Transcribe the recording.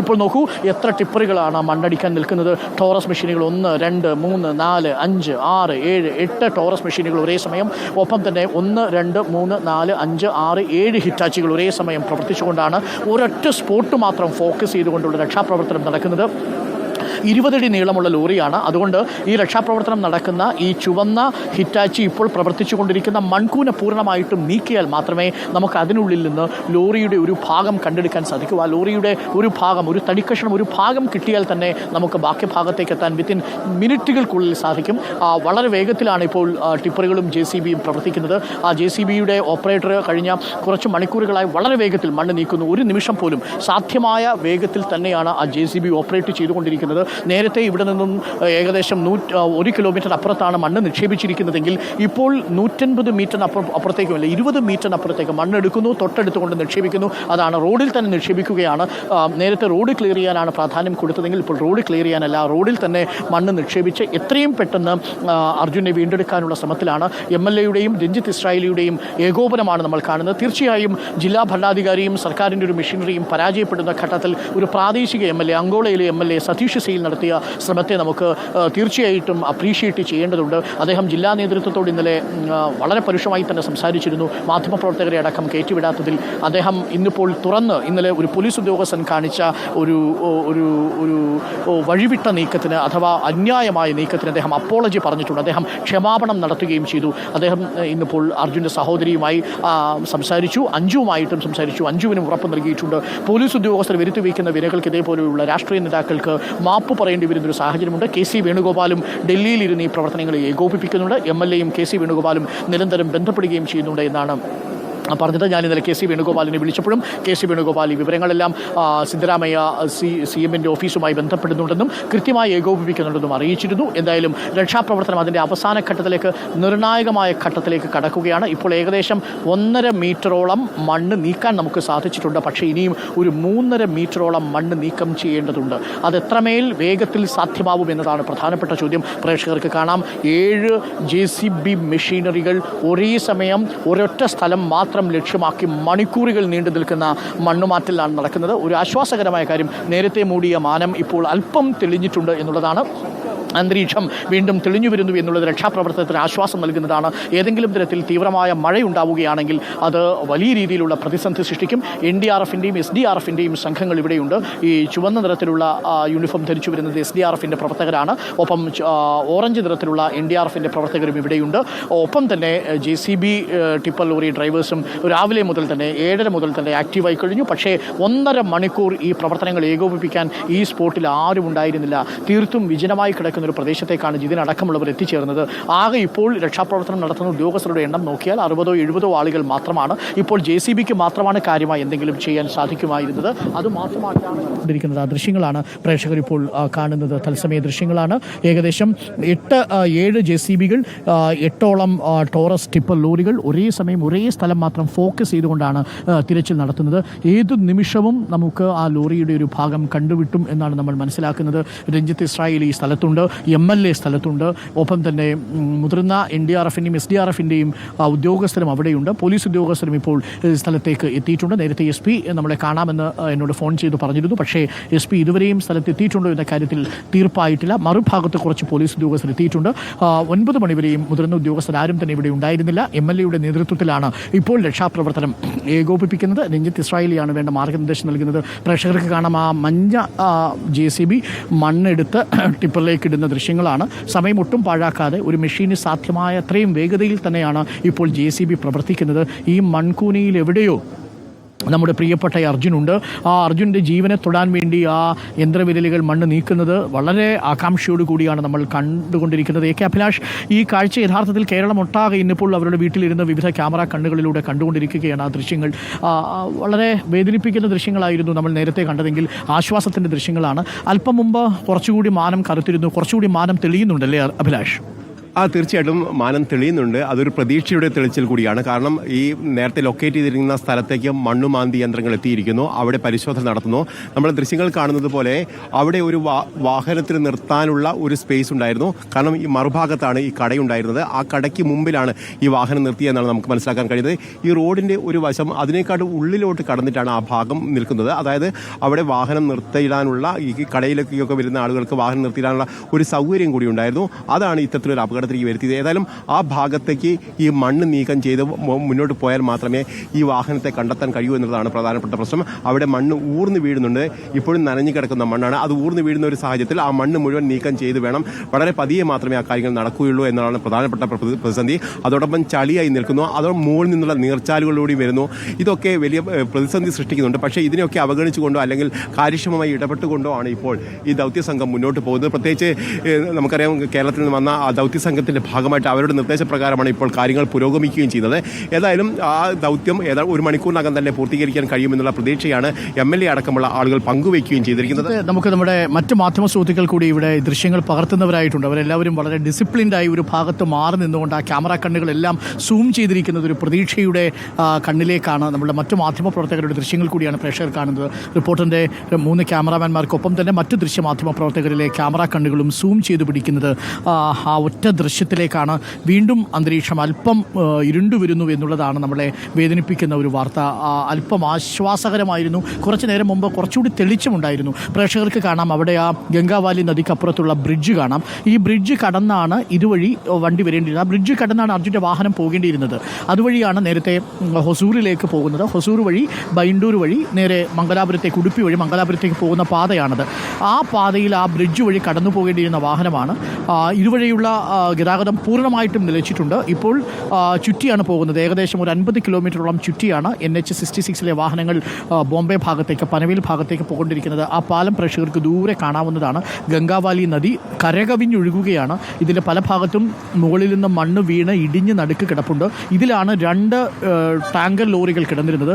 ഇപ്പോൾ നോക്കൂ എത്ര ടിപ്പറുകളാണ് മണ്ണടിക്കാൻ നിൽക്കുന്നത്. ടോറസ് മെഷീനുകൾ 1, 2, 3, 4, 5, 6, 7, 8 ടോറസ് മെഷീനുകൾ ഒരേ സമയം, ഒപ്പം തന്നെ 1, 2, 3, 4, 5, 6, 7 ഹിറ്റാച്ചികൾ ഒരേ സമയം പ്രവർത്തിച്ചുകൊണ്ടാണ് ഒരൊറ്റ സ്പോട്ട് മാത്രം ഫോക്കസ് ചെയ്തുകൊണ്ടുള്ള രക്ഷാപ്രവർത്തനം നടക്കുന്നത്. 20 അടി നീളമുള്ള ലോറിയാണ്. അതുകൊണ്ട് ഈ രക്ഷാപ്രവർത്തനം നടക്കുന്ന ഈ ചുവന്ന ഹിറ്റാച്ചി ഇപ്പോൾ പ്രവർത്തിച്ചുകൊണ്ടിരിക്കുന്ന മൺകൂന പൂർണ്ണമായിട്ടും നീക്കിയാൽ മാത്രമേ നമുക്ക് അതിനുള്ളിൽ നിന്ന് ലോറിയുടെ ഒരു ഭാഗം കണ്ടെടുക്കാൻ സാധിക്കൂ. ആ ലോറിയുടെ ഒരു ഭാഗം, ഒരു തടിക്കഷ്ണം, ഒരു ഭാഗം കിട്ടിയാൽ തന്നെ നമുക്ക് ബാക്കി ഭാഗത്തേക്ക് എത്താൻ വിത്തിൻ മിനിറ്റുകൾക്കുള്ളിൽ സാധിക്കും. വളരെ വേഗത്തിലാണ് ഇപ്പോൾ ടിപ്പറുകളും JCBയും പ്രവർത്തിക്കുന്നത്. ആ JCBയുടെ ഓപ്പറേറ്റർ കഴിഞ്ഞ കുറച്ച് മണിക്കൂറുകളായി വളരെ വേഗത്തിൽ മണ്ണ് നീക്കുന്നു. ഒരു നിമിഷം പോലും സാധ്യമായ വേഗത്തിൽ തന്നെയാണ് ആ JCB ഓപ്പറേറ്റ് ചെയ്തുകൊണ്ടിരിക്കുന്നത്. നേരത്തെ ഇവിടെ നിന്നും ഏകദേശം 1 കിലോമീറ്റർ അപ്പുറത്താണ് മണ്ണ് നിക്ഷേപിച്ചിരിക്കുന്നതെങ്കിൽ ഇപ്പോൾ 150 മീറ്ററിന് അപ്പുറത്തേക്കുമല്ല 20 മീറ്ററിന് അപ്പുറത്തേക്ക് മണ്ണെടുക്കുന്നു, തൊട്ടടുത്തുകൊണ്ട് നിക്ഷേപിക്കുന്നു. അതാണ് റോഡിൽ തന്നെ നിക്ഷേപിക്കുകയാണ്. നേരത്തെ റോഡ് ക്ലിയർ ചെയ്യാനാണ് പ്രാധാന്യം കൊടുത്തതെങ്കിൽ ഇപ്പോൾ റോഡ് ക്ലിയർ ചെയ്യാനല്ല, റോഡിൽ തന്നെ മണ്ണ് നിക്ഷേപിച്ച് എത്രയും പെട്ടെന്ന് അർജുനെ വീണ്ടെടുക്കാനുള്ള ശ്രമത്തിലാണ്. MLAയുടെയും രഞ്ജിത്ത് ഇസ്രായേലിയുടെയും ഏകോപനമാണ് നമ്മൾ കാണുന്നത്. തീർച്ചയായും ജില്ലാ ഭരണാധികാരിയും സർക്കാരിൻ്റെ ഒരു മെഷീനറിയും പരാജയപ്പെടുന്ന ഘട്ടത്തിൽ ഒരു പ്രാദേശിക MLA, അങ്കോളയിലെ MLA സതീഷ് സെയിൽ നടത്തിയ ശ്രമത്തെ നമുക്ക് തീർച്ചയായിട്ടും അപ്രീഷിയേറ്റ് ചെയ്യേണ്ടതുണ്ട്. അദ്ദേഹം ജില്ലാ നേതൃത്വത്തോട് ഇന്നലെ വളരെ പരുഷമായി തന്നെ സംസാരിച്ചിരുന്നു. മാധ്യമപ്രവർത്തകരെ അടക്കം കയറ്റിവിടാത്തതിൽ അദ്ദേഹം ഇന്നിപ്പോൾ തുറന്ന് ഇന്നലെ ഒരു പോലീസ് ഉദ്യോഗസ്ഥൻ കാണിച്ച ഒരു ഒരു ഒരു വഴിവിട്ട നീക്കത്തിന് അഥവാ അന്യായമായ നീക്കത്തിന് അദ്ദേഹം അപ്പോളജി പറഞ്ഞിട്ടുണ്ട്. അദ്ദേഹം ക്ഷമാപണം നടത്തുകയും ചെയ്തു. അദ്ദേഹം ഇന്നിപ്പോൾ അർജുൻ്റെ സഹോദരിയുമായി സംസാരിച്ചു, അഞ്ജുവുമായിട്ടും സംസാരിച്ചു. അഞ്ജുവിനും ഉറപ്പ് നൽകിയിട്ടുണ്ട്. പോലീസ് ഉദ്യോഗസ്ഥർ വരുത്തി വയ്ക്കുന്ന വിനകൾക്ക് ഇതേപോലെയുള്ള രാഷ്ട്രീയ നേതാക്കൾക്ക് മാപ്പ് പറയേണ്ടി വരുന്നൊരു സാഹചര്യമുണ്ട്. KC വേണുഗോപാലും ഡൽഹിയിലിരുന്ന് ഈ പ്രവർത്തനങ്ങളെ ഏകോപിപ്പിക്കുന്നുണ്ട്. MLAയും KC വേണുഗോപാലും നിരന്തരം ബന്ധപ്പെടുകയും ചെയ്യുന്നുണ്ട് എന്നാണ് പറഞ്ഞത്. ഞാൻ ഇന്നലെ KC വേണുഗോപാലിനെ വിളിച്ചപ്പോഴും KC വേണുഗോപാൽ ഈ വിവരങ്ങളെല്ലാം സിദ്ധരാമയ്യ CMൻ്റെ ഓഫീസുമായി ബന്ധപ്പെടുന്നുണ്ടെന്നും കൃത്യമായി ഏകോപിപ്പിക്കുന്നുണ്ടെന്നും അറിയിച്ചിരുന്നു. എന്തായാലും രക്ഷാപ്രവർത്തനം അതിൻ്റെ അവസാന ഘട്ടത്തിലേക്ക്, നിർണായകമായ ഘട്ടത്തിലേക്ക് കടക്കുകയാണ്. ഇപ്പോൾ ഏകദേശം 1.5 മീറ്ററോളം മണ്ണ് നീക്കാൻ നമുക്ക് സാധിച്ചിട്ടുണ്ട്. പക്ഷേ ഇനിയും ഒരു 3.5 മീറ്ററോളം മണ്ണ് നീക്കം ചെയ്യേണ്ടതുണ്ട്. അത് എത്രമേൽ വേഗത്തിൽ സാധ്യമാവും എന്നതാണ് പ്രധാനപ്പെട്ട ചോദ്യം. പ്രേക്ഷകർക്ക് കാണാം, 7 JCB മെഷീനറികൾ ഒരേ സമയം ഒരൊറ്റ സ്ഥലം മാത്രം ലക്ഷ്യമാക്കി മണിക്കൂറുകൾ നീണ്ടു നിൽക്കുന്ന മണ്ണുമാറ്റലാണ് നടക്കുന്നത്. ഒരു ആശ്വാസകരമായ കാര്യം, നേരത്തെ മൂടിയ മാനം ഇപ്പോൾ അല്പം തെളിഞ്ഞിട്ടുണ്ട് എന്നുള്ളതാണ്. അന്തരീക്ഷം വീണ്ടും തെളിഞ്ഞു വരുന്നു എന്നുള്ളത് രക്ഷാപ്രവർത്തനത്തിന് ആശ്വാസം നൽകുന്നതാണ്. ഏതെങ്കിലും തരത്തിൽ തീവ്രമായ മഴയുണ്ടാവുകയാണെങ്കിൽ അത് വലിയ രീതിയിലുള്ള പ്രതിസന്ധി സൃഷ്ടിക്കും. NDRFൻ്റെയും SDRFൻ്റെയും സംഘങ്ങൾ ഇവിടെയുണ്ട്. ഈ ചുവന്ന നിറത്തിലുള്ള യൂണിഫോം ധരിച്ചു വരുന്നത് SDRFൻ്റെ പ്രവർത്തകരാണ്. ഒപ്പം ഓറഞ്ച് നിറത്തിലുള്ള NDRFൻ്റെ പ്രവർത്തകരും ഇവിടെയുണ്ട്. ഒപ്പം തന്നെ JCB ടിപ്പർ ലോറി ഡ്രൈവേഴ്സും രാവിലെ മുതൽ തന്നെ 7:30 മുതൽ തന്നെ ആക്റ്റീവായി കഴിഞ്ഞു. പക്ഷേ 1.5 മണിക്കൂർ ഈ പ്രവർത്തനങ്ങൾ ഏകോപിപ്പിക്കാൻ ഈ സ്പോട്ടിൽ ആരും ഉണ്ടായിരുന്നില്ല. തീർത്തും വിജനമായി കിടക്കുന്ന ഒരു പ്രദേശത്തേക്കാണ് ഇതിനടക്കമുള്ളവർ എത്തിച്ചേർന്നത്. ആകെ ഇപ്പോൾ രക്ഷാപ്രവർത്തനം നടത്തുന്ന ഉദ്യോഗസ്ഥരുടെ എണ്ണം നോക്കിയാൽ 60 or 70 ആളുകൾ മാത്രമാണ്. ഇപ്പോൾ JCBക്ക് മാത്രമാണ് കാര്യമായി എന്തെങ്കിലും ചെയ്യാൻ സാധിക്കുമായിരുന്നത്. അത് മാത്രമായിട്ടാണ് ആ ദൃശ്യങ്ങളാണ് പ്രേക്ഷകർ ഇപ്പോൾ കാണുന്നത്. തത്സമയ ദൃശ്യങ്ങളാണ്. ഏകദേശം 7 JCBകൾ, 8ഓളം ടോറസ് ടിപ്പർ ലോറികൾ ഒരേ സമയം ഒരേ സ്ഥലം മാത്രം ഫോക്കസ് ചെയ്തുകൊണ്ടാണ് തിരച്ചിൽ നടത്തുന്നത്. ഏതു നിമിഷവും നമുക്ക് ആ ലോറിയുടെ ഒരു ഭാഗം കണ്ടുവിട്ടും എന്നാണ് നമ്മൾ മനസ്സിലാക്കുന്നത്. രഞ്ജിത്ത് ഇസ്രായേലി സ്ഥലത്തുണ്ട്, MLA സ്ഥലത്തുണ്ട്. ഒപ്പം തന്നെ മുതിർന്ന NDRFൻ്റെയും SDRFൻ്റെയും ഉദ്യോഗസ്ഥരും അവിടെയുണ്ട്. പോലീസ് ഉദ്യോഗസ്ഥരും ഇപ്പോൾ സ്ഥലത്തേക്ക് എത്തിയിട്ടുണ്ട്. നേരത്തെ SP നമ്മളെ കാണാമെന്ന് എന്നോട് ഫോൺ ചെയ്ത് പറഞ്ഞിരുന്നു. പക്ഷേ SP ഇതുവരെയും സ്ഥലത്ത് എത്തിയിട്ടുണ്ടോ എന്ന കാര്യത്തിൽ തീർപ്പായിട്ടില്ല. മറുഭാഗത്ത് കുറച്ച് പോലീസ് ഉദ്യോഗസ്ഥർ എത്തിയിട്ടുണ്ട്. 9 മണിവരെയും മുതിർന്ന ഉദ്യോഗസ്ഥരാരും തന്നെ ഇവിടെ ഉണ്ടായിരുന്നില്ല. MLAയുടെ നേതൃത്വത്തിലാണ് ഇപ്പോൾ രക്ഷാപ്രവർത്തനം ഏകോപിപ്പിക്കുന്നത്. രഞ്ജിത്ത് ഇസ്രായേലിയാണ് വേണ്ട മാർഗ്ഗനിർദ്ദേശം നൽകുന്നത്. പ്രേക്ഷകർക്ക് കാണാം, ആ മഞ്ഞ JCB മണ്ണെടുത്ത് ടിപ്പറിലേക്ക് ഇടുന്ന ദൃശ്യങ്ങളാണ്. സമയം ഒട്ടും പാഴാക്കാതെ ഒരു മെഷീന് സാധ്യമായ അത്രയും വേഗതയിൽ തന്നെയാണ് ഇപ്പോൾ JCB പ്രവർത്തിക്കുന്നത്. ഈ മൺകൂനയിൽ എവിടെയോ നമ്മുടെ പ്രിയപ്പെട്ട അർജുനുണ്ട്. ആ അർജുൻ്റെ ജീവനെ തൊടാൻ വേണ്ടി ആ യന്ത്രവിരലുകൾ മണ്ണ് നീക്കുന്നത് വളരെ ആകാംക്ഷയോട് കൂടിയാണ് നമ്മൾ കണ്ടുകൊണ്ടിരിക്കുന്നത്. AK അഭിലാഷ്, ഈ കാഴ്ച യഥാർത്ഥത്തിൽ കേരളം ഒട്ടാകെ ഇന്നിപ്പോൾ അവരുടെ വീട്ടിലിരുന്ന് വിവിധ ക്യാമറ കണ്ണുകളിലൂടെ കണ്ടുകൊണ്ടിരിക്കുകയാണ്. ആ ദൃശ്യങ്ങൾ വളരെ വേദനിപ്പിക്കുന്ന ദൃശ്യങ്ങളായിരുന്നു നമ്മൾ നേരത്തെ കണ്ടതെങ്കിൽ ആശ്വാസത്തിൻ്റെ ദൃശ്യങ്ങളാണ്. അല്പം മുമ്പ് കുറച്ചുകൂടി മാനം കറുത്തിരുന്നു, കുറച്ചുകൂടി മാനം തെളിയുന്നുണ്ടല്ലേ അഭിലാഷ്? തീർച്ചയായിട്ടും മാനം തെളിയുന്നുണ്ട്. അതൊരു പ്രതീക്ഷയുടെ തെളിച്ചിൽ കൂടിയാണ്. കാരണം ഈ നേരത്തെ ലൊക്കേറ്റ് ചെയ്തിരിക്കുന്ന സ്ഥലത്തേക്ക് മണ്ണുമാന്തി യന്ത്രങ്ങൾ എത്തിയിരിക്കുന്നു. അവിടെ പരിശോധന നടത്തുന്നു. നമ്മൾ ദൃശ്യങ്ങൾ കാണുന്നത് പോലെ അവിടെ ഒരു വാഹനത്തിന് നിർത്താനുള്ള ഒരു സ്പേസ് ഉണ്ടായിരുന്നു. കാരണം ഈ മറുഭാഗത്താണ് ഈ കടയുണ്ടായിരുന്നത്. ആ കടയ്ക്ക് മുമ്പിലാണ് ഈ വാഹനം നിർത്തിയെന്നാണ് നമുക്ക് മനസ്സിലാക്കാൻ കഴിയുന്നത്. ഈ റോഡിൻ്റെ ഒരു വശം അതിനേക്കാളും ഉള്ളിലോട്ട് കടന്നിട്ടാണ് ആ ഭാഗം നിൽക്കുന്നത്. അതായത് അവിടെ വാഹനം നിർത്തിയിടാനുള്ള ഈ കടയിലേക്കൊക്കെ വരുന്ന ആളുകൾക്ക് വാഹനം നിർത്തിയിടാനുള്ള ഒരു സൗകര്യം കൂടി ഉണ്ടായിരുന്നു. അതാണ് ഇത്തരത്തിലൊരു അപകടത്തിലേക്ക് വരുത്തിയത്. ഏതായാലും ആ ഭാഗത്തേക്ക് ഈ മണ്ണ് നീക്കം ചെയ്ത് മുന്നോട്ട് പോയാൽ മാത്രമേ ഈ വാഹനത്തെ കണ്ടെത്താൻ കഴിയൂ എന്നുള്ളതാണ് പ്രധാനപ്പെട്ട പ്രശ്നം. അവിടെ മണ്ണ് ഊർന്നു വീഴുന്നുണ്ട്. ഇപ്പോഴും നനഞ്ഞു കിടക്കുന്ന മണ്ണാണ്. അത് ഊർന്നു വീഴുന്ന ഒരു സാഹചര്യത്തിൽ ആ മണ്ണ് മുഴുവൻ നീക്കം ചെയ്ത് വേണം. വളരെ പതിയെ മാത്രമേ ആ കാര്യങ്ങൾ നടക്കുകയുള്ളൂ എന്നതാണ് പ്രധാനപ്പെട്ട പ്രതിസന്ധി. അതോടൊപ്പം ചളിയായി നിൽക്കുന്നു. അതോടൊപ്പം മുകളിൽ നിന്നുള്ള നീർച്ചാലുകളിലൂടെ വരുന്നു. ഇതൊക്കെ വലിയ പ്രതിസന്ധി സൃഷ്ടിക്കുന്നുണ്ട്. പക്ഷേ ഇതിനെയൊക്കെ അവഗണിച്ചുകൊണ്ടോ അല്ലെങ്കിൽ കാര്യക്ഷമമായി ഇടപെട്ടുകൊണ്ടോ ആണ് ഇപ്പോൾ ഈ ദൗത്യസംഘം മുന്നോട്ട് പോകുന്നത്. പ്രത്യേകിച്ച് നമുക്കറിയാം, കേരളത്തിൽ നിന്ന് വന്ന ആ ദൗത്യസംഘത്തിൻ്റെ ഭാഗമായിട്ട് അവരുടെ നിർദ്ദേശപ്രകാരമാണ് ഇപ്പോൾ കാര്യങ്ങൾ പുരോഗമിക്കുകയും ചെയ്യുന്നത്. ഏതായാലും ആ ദൗത്യം ഒരു മണിക്കൂറിനകം തന്നെ പൂർത്തീകരിക്കാൻ കഴിയുമെന്നുള്ള പ്രതീക്ഷയാണ് MLA അടക്കമുള്ള ആളുകൾ പങ്കുവയ്ക്കുകയും ചെയ്തിരിക്കുന്നത്. നമുക്ക് നമ്മുടെ മറ്റ് മാധ്യമ സുഹൃത്തുക്കൾ കൂടി ഇവിടെ ദൃശ്യങ്ങൾ പകർത്തുന്നവരായിട്ടുണ്ട്. അവരെല്ലാവരും വളരെ ഡിസിപ്ലിൻഡായി ഒരു ഭാഗത്ത് മാറി നിന്നുകൊണ്ട് ആ ക്യാമറ കണ്ണുകളെല്ലാം സൂം ചെയ്തിരിക്കുന്നത് ഒരു പ്രതീക്ഷയുടെ കണ്ണിലേക്കാണ്. നമ്മുടെ മറ്റു മാധ്യമ പ്രവർത്തകരുടെ ദൃശ്യങ്ങൾ കൂടിയാണ് പ്രേക്ഷകർ കാണുന്നത്. റിപ്പോർട്ടറിൻ്റെ 3 ക്യാമറാമാൻമാർക്കൊപ്പം തന്നെ മറ്റു ദൃശ്യമാധ്യമ പ്രവർത്തകരിലെ ക്യാമറ കണ്ണുകളും സൂം ചെയ്ത് പിടിക്കുന്നത് ആ ഒറ്റ ദൃശ്യത്തിലേക്കാണ്. വീണ്ടും അന്തരീക്ഷം അല്പം ഇരുണ്ടുവരുന്നു എന്നുള്ളതാണ് നമ്മളെ വേദനിപ്പിക്കുന്ന ഒരു വാർത്ത. അല്പം ആശ്വാസകരമായിരുന്നു. കുറച്ച് നേരം മുമ്പ് കുറച്ചുകൂടി തെളിച്ചമുണ്ടായിരുന്നു. പ്രേക്ഷകർക്ക് കാണാം, അവിടെ ആ ഗംഗാവാലി നദിക്കപ്പുറത്തുള്ള ബ്രിഡ്ജ് കാണാം. ഈ ബ്രിഡ്ജ് കടന്നാണ് ഇതുവഴി വണ്ടി വരേണ്ടിയിരുന്നത്. ആ ബ്രിഡ്ജ് കടന്നാണ് അർജുൻ്റെ വാഹനം പോകേണ്ടിയിരുന്നത്. അതുവഴിയാണ് നേരത്തെ ഹൊസൂറിലേക്ക് പോകുന്നത്. ഹൊസൂർ വഴി ബൈണ്ടൂർ വഴി നേരെ മംഗലാപുരത്തേക്ക്, ഉടുപ്പി വഴി മംഗലാപുരത്തേക്ക് പോകുന്ന പാതയാണത്. ആ പാതയിൽ ആ ബ്രിഡ്ജ് വഴി കടന്നു പോകേണ്ടിയിരുന്ന വാഹനമാണ്. ഇതുവഴിയുള്ള ഗതാഗതം പൂർണ്ണമായിട്ടും നിലച്ചിട്ടുണ്ട്. ഇപ്പോൾ ചുറ്റിയാണ് പോകുന്നത്. ഏകദേശം ഒരു 50 കിലോമീറ്ററോളം ചുറ്റിയാണ് NH-66 വാഹനങ്ങൾ ബോംബെ ഭാഗത്തേക്ക്, പനവേൽ ഭാഗത്തേക്ക് പോകൊണ്ടിരിക്കുന്നത്. ആ പാലം പ്രേക്ഷകർക്ക് ദൂരെ കാണാവുന്നതാണ്. ഗംഗാവാലി നദി കരകവിഞ്ഞൊഴുകുകയാണ്. ഇതിൻ്റെ പല ഭാഗത്തും മുകളിൽ നിന്ന് മണ്ണ് വീണ് ഇടിഞ്ഞ് നടുക്ക് കിടപ്പുണ്ട്. ഇതിലാണ് 2 ടാങ്കർ ലോറികൾ കിടന്നിരുന്നത്.